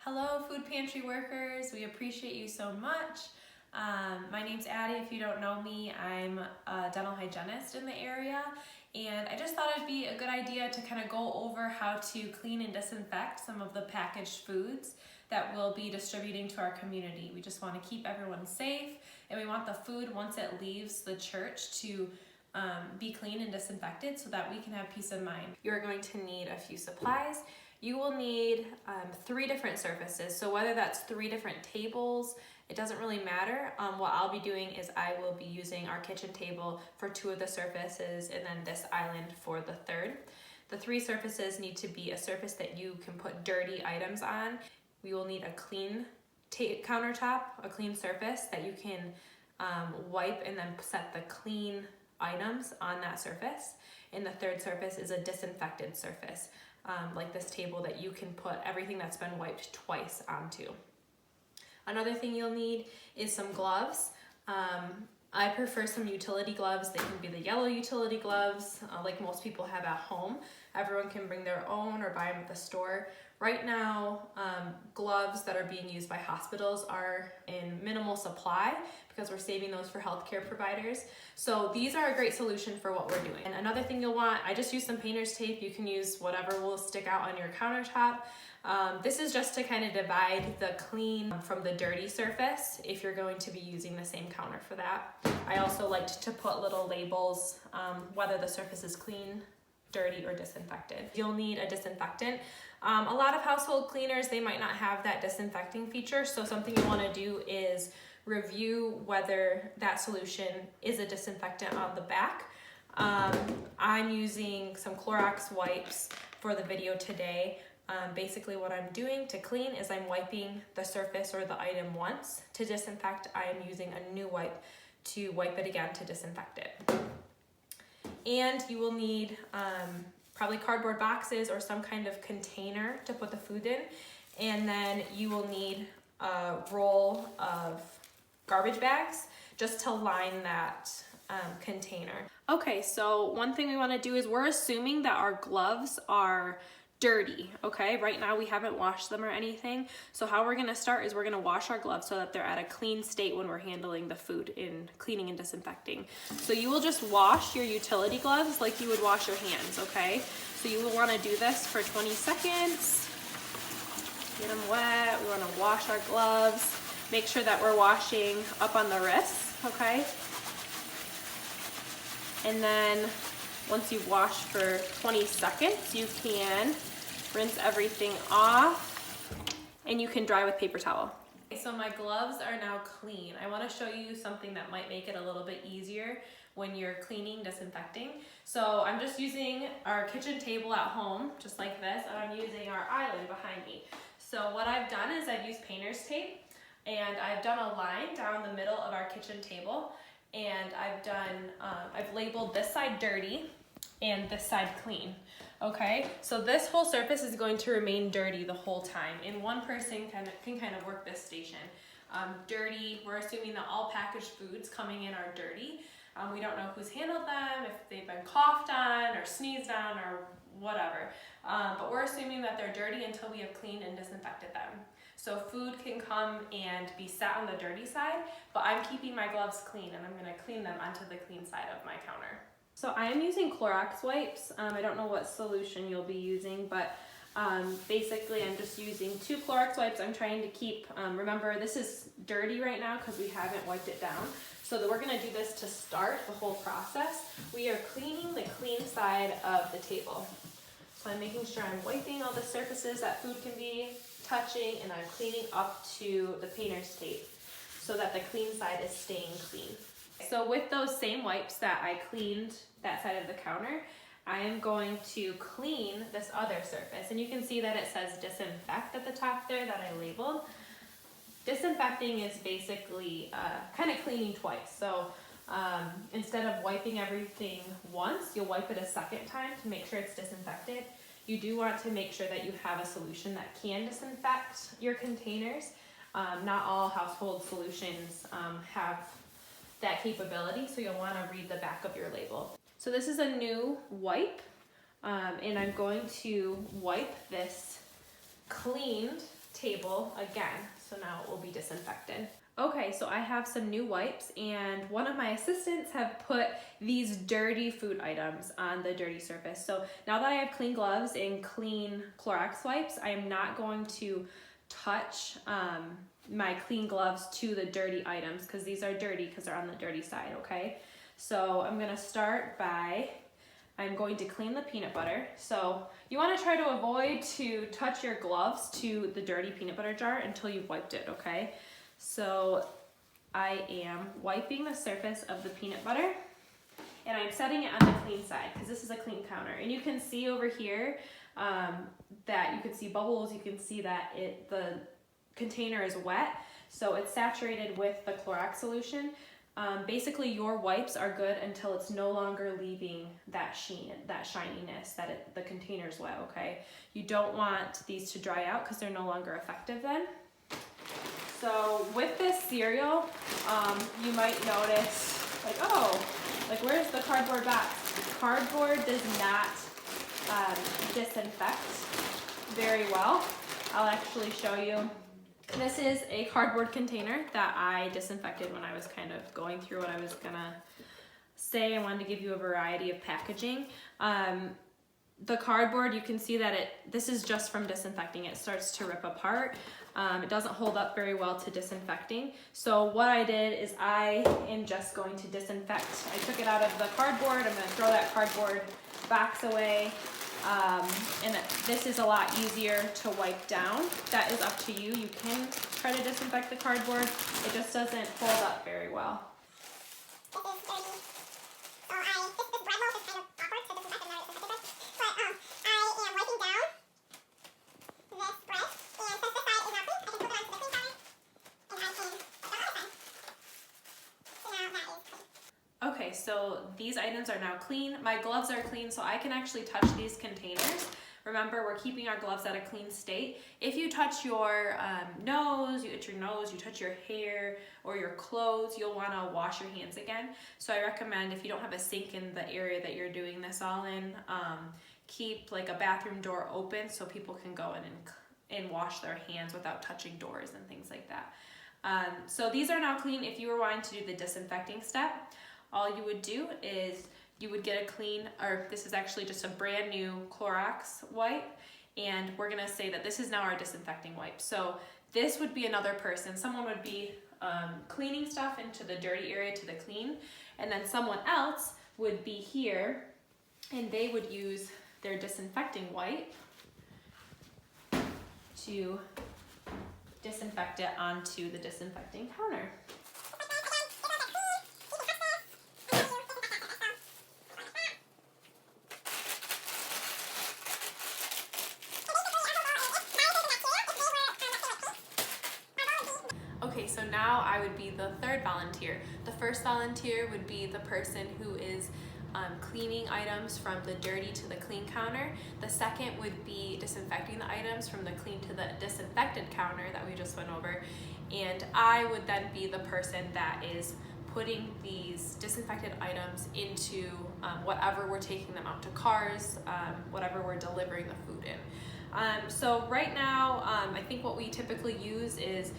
Hello, Food Pantry workers. We appreciate you so much. My name's Addie. If you don't know me, I'm a dental hygienist in the area, and I just thought it'd be a good idea to kind of go over how to clean and disinfect some of the packaged foods that we'll be distributing to our community. We just want to keep everyone safe, and we want the food, once it leaves the church, to be clean and disinfected so that we can have peace of mind. You're going to need a few supplies. You will need 3 different surfaces. So whether that's 3 different tables, it doesn't really matter. What I'll be doing is I will be using our kitchen table for 2 of the surfaces and then this island for the 3rd. The 3 surfaces need to be a surface that you can put dirty items on. We will need a clean countertop, a clean surface that you can wipe and then set the clean items on that surface. And the 3rd surface is a disinfected surface, like this table that you can put everything that's been wiped twice onto. Another thing you'll need is some gloves. I prefer some utility gloves. They can be the yellow utility gloves like most people have at home. Everyone can bring their own or buy them at the store. Right now, gloves that are being used by hospitals are in minimal supply because we're saving those for healthcare providers. So these are a great solution for what we're doing. And another thing you'll want, I just use some painter's tape. You can use whatever will stick out on your countertop. This is just to kind of divide the clean from the dirty surface if you're going to be using the same counter for that. I also liked to put little labels, whether the surface is clean, dirty, or disinfected. You'll need a disinfectant. A lot of household cleaners, they might not have that disinfecting feature, so something you want to do is review whether that solution is a disinfectant on the back. I'm using some Clorox wipes for the video today. Basically what I'm doing to clean is I'm wiping the surface or the item once. To disinfect, I am using a new wipe to wipe it again to disinfect it. And you will need probably cardboard boxes or some kind of container to put the food in. And then you will need a roll of garbage bags just to line that container. Okay, so one thing we want to do is we're assuming that our gloves are dirty, okay? Right now we haven't washed them or anything. So how we're gonna start is we're gonna wash our gloves so that they're at a clean state when we're handling the food in cleaning and disinfecting. So you will just wash your utility gloves like you would wash your hands, okay? So you will wanna do this for 20 seconds. Get them wet, we wanna wash our gloves. Make sure that we're washing up on the wrists, okay? And then once you've washed for 20 seconds, you can rinse everything off and you can dry with paper towel. Okay, so my gloves are now clean. I want to show you something that might make it a little bit easier when you're cleaning, disinfecting. So I'm just using our kitchen table at home, just like this, and I'm using our island behind me. So what I've done is I've used painter's tape and I've done a line down the middle of our kitchen table, and I've labeled this side dirty and this side clean. Okay, so this whole surface is going to remain dirty the whole time, and one person can kind of work this station. Dirty, we're assuming that all packaged foods coming in are dirty. We don't know who's handled them, if they've been coughed on or sneezed on or whatever, but we're assuming that they're dirty until we have cleaned and disinfected them. So food can come and be sat on the dirty side, but I'm keeping my gloves clean and I'm gonna clean them onto the clean side of my counter. So I am using Clorox wipes. I don't know what solution you'll be using, but basically I'm just using 2 Clorox wipes. I'm trying to keep, remember this is dirty right now because we haven't wiped it down. So we're gonna do this to start the whole process. We are cleaning the clean side of the table. So I'm making sure I'm wiping all the surfaces that food can be touching, and I'm cleaning up to the painter's tape so that the clean side is staying clean. So with those same wipes that I cleaned that side of the counter, I am going to clean this other surface. And you can see that it says disinfect at the top there that I labeled. Disinfecting is basically kind of cleaning twice. So instead of wiping everything once, you'll wipe it a second time to make sure it's disinfected. You do want to make sure that you have a solution that can disinfect your containers. Not all household solutions have that capability, so you'll want to read the back of your label. So this is a new wipe, and I'm going to wipe this cleaned table again. So now it will be disinfected. Okay, so I have some new wipes, and one of my assistants have put these dirty food items on the dirty surface. So now that I have clean gloves and clean Clorox wipes, I am not going to touch my clean gloves to the dirty items because these are dirty because they're on the dirty side, okay? So I'm gonna start by, I'm going to clean the peanut butter. So you wanna try to avoid to touch your gloves to the dirty peanut butter jar until you've wiped it, okay? So I am wiping the surface of the peanut butter, and I'm setting it on the clean side because this is a clean counter. And you can see over here that you can see bubbles. You can see that the container is wet, so it's saturated with the Clorox solution. Basically, your wipes are good until it's no longer leaving that sheen, that shininess, that the container's wet, okay? You don't want these to dry out because they're no longer effective then. So with this cereal, you might notice, like, oh, like where's the cardboard box? Cardboard does not disinfect very well. I'll actually show you. This is a cardboard container that I disinfected when I was kind of going through what I was gonna say. I wanted to give you a variety of packaging. The cardboard, you can see that this is just from disinfecting. It starts to rip apart. It doesn't hold up very well to disinfecting. So what I did is I am just going to disinfect. I took it out of the cardboard. I'm gonna throw that cardboard box away. And this is a lot easier to wipe down. That is up to you. You can try to disinfect the cardboard. It just doesn't hold up very well. Okay, so these items are now clean. My gloves are clean, so I can actually touch these containers. Remember, we're keeping our gloves at a clean state. If you touch your nose, you touch your hair or your clothes, you'll wanna wash your hands again. So I recommend, if you don't have a sink in the area that you're doing this all in, keep like a bathroom door open so people can go in and wash their hands without touching doors and things like that. So these are now clean. If you were wanting to do the disinfecting step, all you would do is you would get a clean, or this is actually just a brand new Clorox wipe, and we're gonna say that this is now our disinfecting wipe. So this would be another person. Someone would be cleaning stuff into the dirty area to the clean, and then someone else would be here, and they would use their disinfecting wipe to disinfect it onto the disinfecting counter. Okay, so now I would be the third volunteer. The first volunteer would be the person who is cleaning items from the dirty to the clean counter. The second would be disinfecting the items from the clean to the disinfected counter that we just went over. And I would then be the person that is putting these disinfected items into whatever we're taking them out to cars, whatever we're delivering the food in. So right now, I think what we typically use is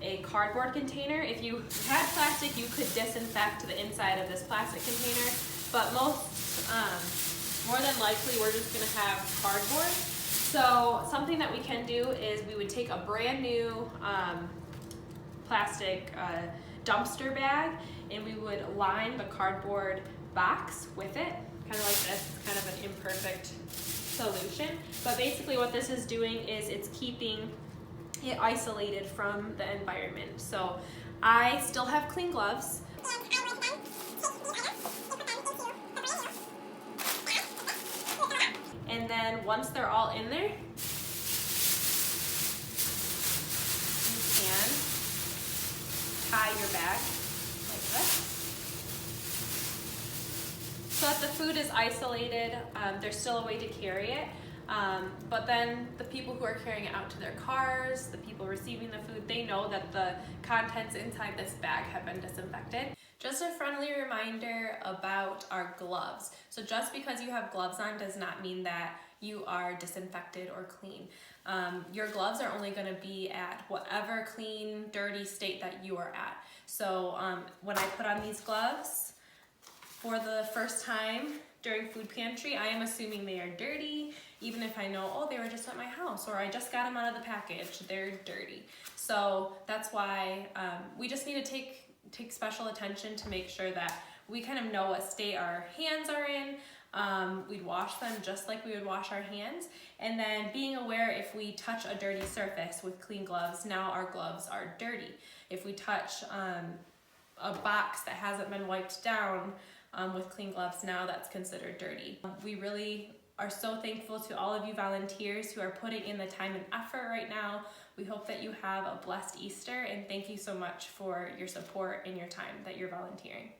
a cardboard container. If you had plastic, you could disinfect the inside of this plastic container, but more than likely we're just gonna have cardboard. So something that we can do is we would take a brand new plastic dumpster bag, and we would line the cardboard box with it, kind of like this. It's kind of an imperfect solution, but basically what this is doing is it's keeping it isolated from the environment. So I still have clean gloves. And then once they're all in there, you can tie your bag like this. So that the food is isolated, there's still a way to carry it. But then the people who are carrying it out to their cars, the people receiving the food, they know that the contents inside this bag have been disinfected. Just a friendly reminder about our gloves. So just because you have gloves on does not mean that you are disinfected or clean. Your gloves are only gonna be at whatever clean, dirty state that you are at. So when I put on these gloves for the first time during Food Pantry, I am assuming they are dirty, even if I know, oh, they were just at my house, or I just got them out of the package, they're dirty. So that's why we just need to take special attention to make sure that we kind of know what state our hands are in. We'd wash them just like we would wash our hands. And then being aware if we touch a dirty surface with clean gloves, now our gloves are dirty. If we touch a box that hasn't been wiped down with clean gloves, now that's considered dirty. We really are so thankful to all of you volunteers who are putting in the time and effort right now. We hope that you have a blessed Easter, and thank you so much for your support and your time that you're volunteering.